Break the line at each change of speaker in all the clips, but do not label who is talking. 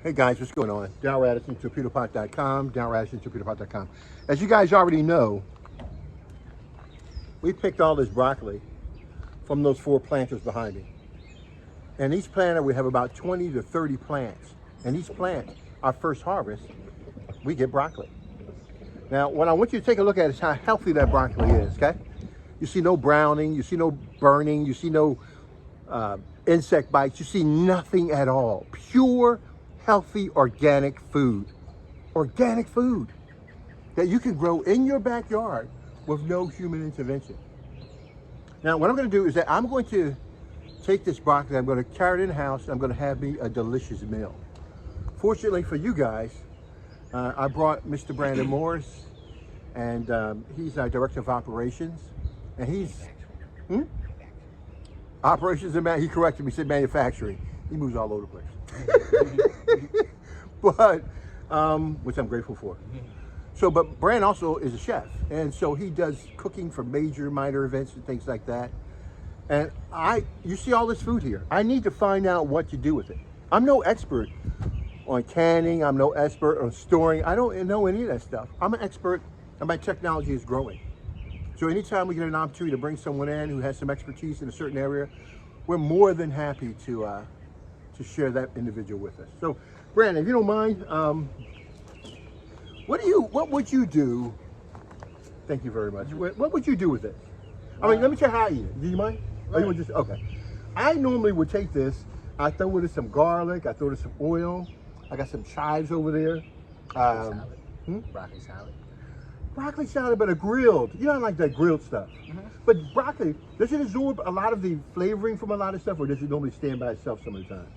Hey guys, what's going on? Down Radisson, Torpedopot.com, Down Radisson, Torpedopot.com. As you guys already know, we picked all this broccoli from those 4 planters behind me. And each planter, we have about 20 to 30 plants. And each plant, our first harvest, we get broccoli. Now, what I want you to take a look at is how healthy that broccoli is, okay? You see no browning, you see no burning, you see no insect bites, you see nothing at all. Pure, healthy, organic food. Organic food that you can grow in your backyard with no human intervention. Now, what I'm going to do is that I'm going to take this broccoli, I'm going to carry it in the house, and I'm going to have me a delicious meal. Fortunately for you guys, I brought Mr. Brandon Morris, and he's our director of operations, and he's operations and he corrected me, said manufacturing. He moves all over the place. But which I'm grateful for. So, but Brand also is a chef, and so he does cooking for major, minor events and things like that. And you see all this food here. I need to find out what to do with it. I'm no expert on canning. I'm no expert on storing. I don't know any of that stuff. I'm an expert, and my technology is growing. So anytime we get an opportunity to bring someone in who has some expertise in a certain area, we're more than happy to share that individual with us. So, Brandon, if you don't mind, what would you do? Thank you very much. What would you do with it? I mean, let me tell you how I eat it. Do you mind? Right. Or you would just okay? I normally would take this. I throw with it some garlic. I throw it some oil. I got some chives over there.
Broccoli salad.
Broccoli salad, but a grilled. You don't like that grilled stuff. But broccoli, does it absorb a lot of the flavoring from a lot of stuff, or does it normally stand by itself some of the time?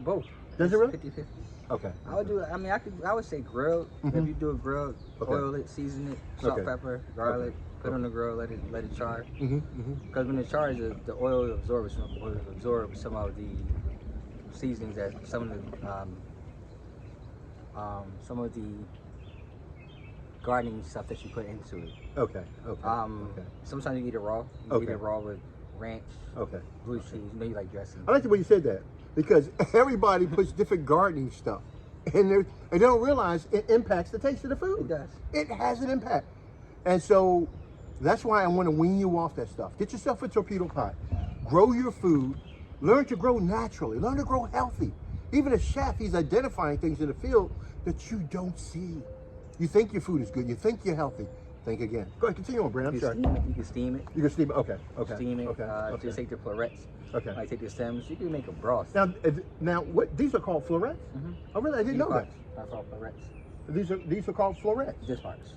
Both.
Does it really?
50-50.
Okay.
I would do. I mean, I would say grilled. If you do a grilled, oil it, season it, salt, pepper, garlic. Put on the grill, let it char. Because when it chars, the oil absorbs some of the seasonings that some of the gardening stuff that you put into it.
Okay.
Sometimes you eat it raw. You eat it raw with ranch. Blue cheese. You know you like dressing.
I like the way you said that, because everybody puts different gardening stuff, and they don't realize it impacts the taste of the food.
It does.
It has an impact, and so that's why I want to wean you off that stuff. Get yourself a torpedo pot. Grow your food. Learn to grow naturally. Learn to grow healthy. Even a chef, he's identifying things in the field that you don't see. You think your food is good. You think you're healthy. Think again. Go ahead, continue on, Brandon. I'm sorry.
You can steam it.
You can steam it. Okay.
Steam it. Just take the florets. Like take the stems. You can make a broth.
Now, what these are called florets? Oh, really? I didn't know that.
They're called florets.
These are called florets.
These parts.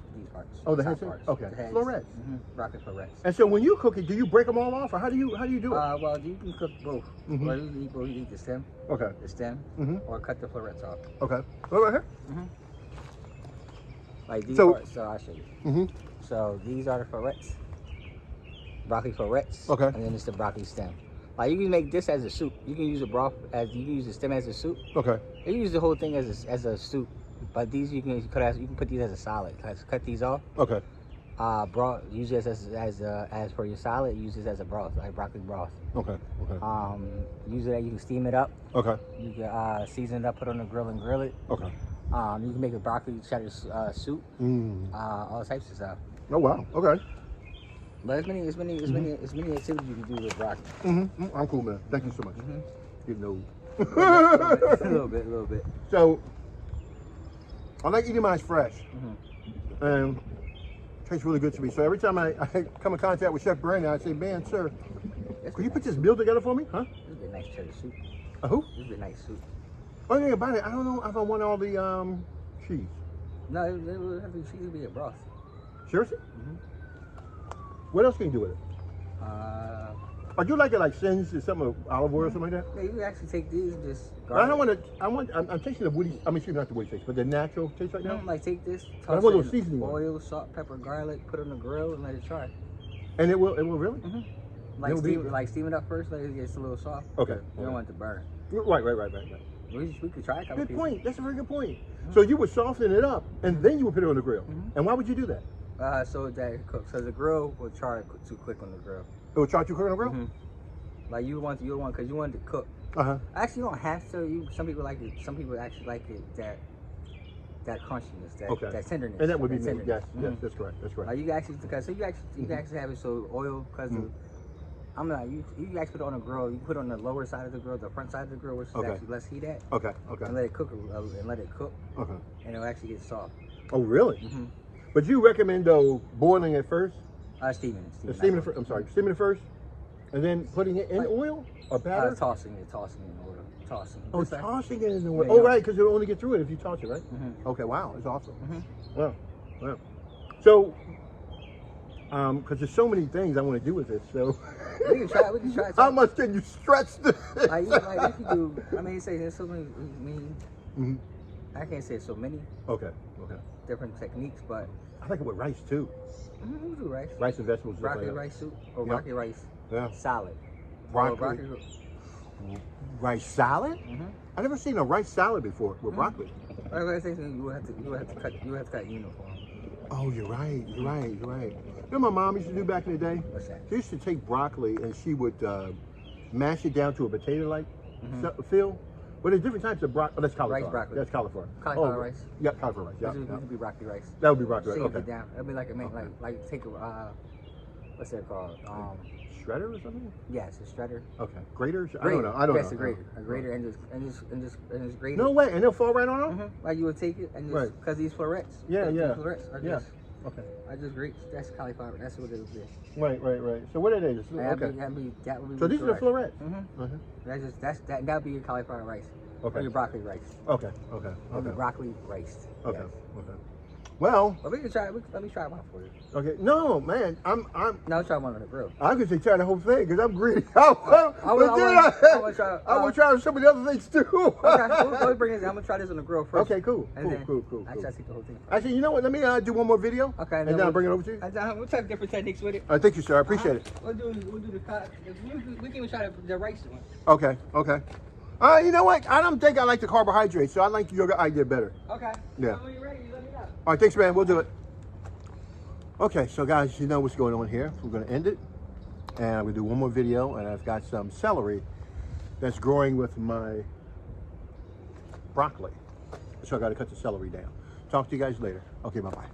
Oh, the heads.
Parts.
Okay.
The heads.
Florets.
Broccoli florets.
And so when you cook it, do you break them all off, or how do you do it?
Well, you can cook both. Well, you can eat the stem. The stem. Or cut the florets off.
Okay. What right here?
Like these parts. So I'll show you. So these are the florets. Broccoli florets.
Okay.
And then it's the broccoli stem. Like you can make this as a soup. You can use the broth you can use the stem as a soup.
Okay.
You can use the whole thing as a soup. But these you can put these as a salad. Cut these off.
Okay.
Broth. Use this as for your salad. Use this as a broth, like broccoli broth.
Okay.
Use it. You can steam it up.
Okay.
You can season it up, put it on the grill and grill it.
Okay.
You can make a broccoli cheddar soup. All types of stuff.
Oh wow. Okay.
But it's many activities you can do with broccoli.
I'm cool, man. Thank you so much. You know.
A little bit.
So, I like eating mine fresh, and it tastes really good to me. So every time I come in contact with Chef Brandon, I say, "Man, sir, could you put this meal together for me, huh?"
This would be a nice cheddar soup.
Who?
This would be a nice soup.
Oh yeah, about it. I don't know if I want all the cheese.
No, it would have to be a broth.
Seriously? What else can you do with it? Or do you like it like singed in some olive oil or something like that?
Yeah, you can actually take these and just
I don't want to. I'm tasting the woody. I mean, excuse me, not the woody taste, but the natural taste right now.
Like take this,
I want a little seasoning.
Oil, salt, pepper, garlic. Put it on the grill and let it char.
And it will really.
Like steam it up first, let it get a little soft.
Okay.
You don't want it to burn.
Right.
We could try a couple
Good point. That's a very good point. So you would soften it up, and then you would put it on the grill. And why would you do that?
So that it cooks. So the grill will char too quick on the grill.
It will char too quick on the grill.
Like you want because you want it to cook. Actually, you don't have to. Some people like it. Some people actually like it that crunchiness, that tenderness.
And that would be me.
tenderness.
Yes, yes, that's correct. That's right.
Like you can actually, you can actually have it so oil because I'm not. You can actually put it on a grill. You can put it on the lower side of the grill, the front side of the grill, which is actually less heat at.
Okay.
And let it cook and it'll actually get soft.
Oh, really? But you recommend though boiling it first?
Steaming it.
Steaming it first. I'm sorry, steaming it first, and then putting it in oil or batter?
Tossing it in oil. Tossing.
Oh, tossing it in the oil.
Yeah,
Oh, right, because you'll only get through it if you toss it, right? Okay, wow, that's awesome. Wow. So, because there's so many things I want to do with this, so.
We can try.
How much can you stretch this?
Like you can do. I mean, you say there's so many. I can't say so many.
Okay.
Different techniques, but
I like it with rice too.
We do rice.
Rice and vegetables.
Broccoli rice soup or broccoli rice salad.
Broccoli rice salad? I've never seen a rice salad before with broccoli.
I think you would have to cut uniform.
Oh, you're right. You know my mom used to do back in the day?
What's that?
She used to take broccoli and she would mash it down to a potato-like feel. But there's different types of broccoli. Oh, that's cauliflower.
Rice broccoli.
That's cauliflower.
Cauliflower rice.
Yep, cauliflower rice.
This would be broccoli rice.
That would be broccoli rice.
Shave
Okay.
it down. It'd be like take a what's that called?
Shredder or something?
Yes, a shredder.
Okay. Grater? I don't know.
Yes, a grater. A grater and just grate it.
No way. And they'll fall right on them?
Like you would take it and just because these florets.
Yeah.
These florets are just.
Okay.
I just grate. That's cauliflower. That's what it would be.
Right. So what are they? Okay.
That would be
So these are the florets?
That would be your cauliflower rice.
Okay.
Or your broccoli rice.
Okay.
Or your broccoli rice.
Okay.
Yes.
Okay. Well,
we can try. Let me try one for you.
Okay. No, man. I'm.
No, try one on the grill.
I could say try the whole thing because I'm greedy. I would try some of the other things too.
Okay. We'll bring this. I'm gonna try this on the grill first.
Okay. Cool.
Cool. I try to take the whole thing.
Actually, you know what? Let me do one more video.
Okay.
And then I'll bring it over to you.
We'll try different techniques with it.
Thank you, sir. I appreciate it.
We'll do the. We can even try the rice one.
Okay. You know what? I don't think I like the carbohydrates, so I like your idea better.
Okay.
Yeah.
When you're ready, you let me know.
All right, thanks, man. We'll do it. Okay, so guys, you know what's going on here. We're going to end it, and I'm going to do one more video, and I've got some celery that's growing with my broccoli. So I got to cut the celery down. Talk to you guys later. Okay, bye-bye.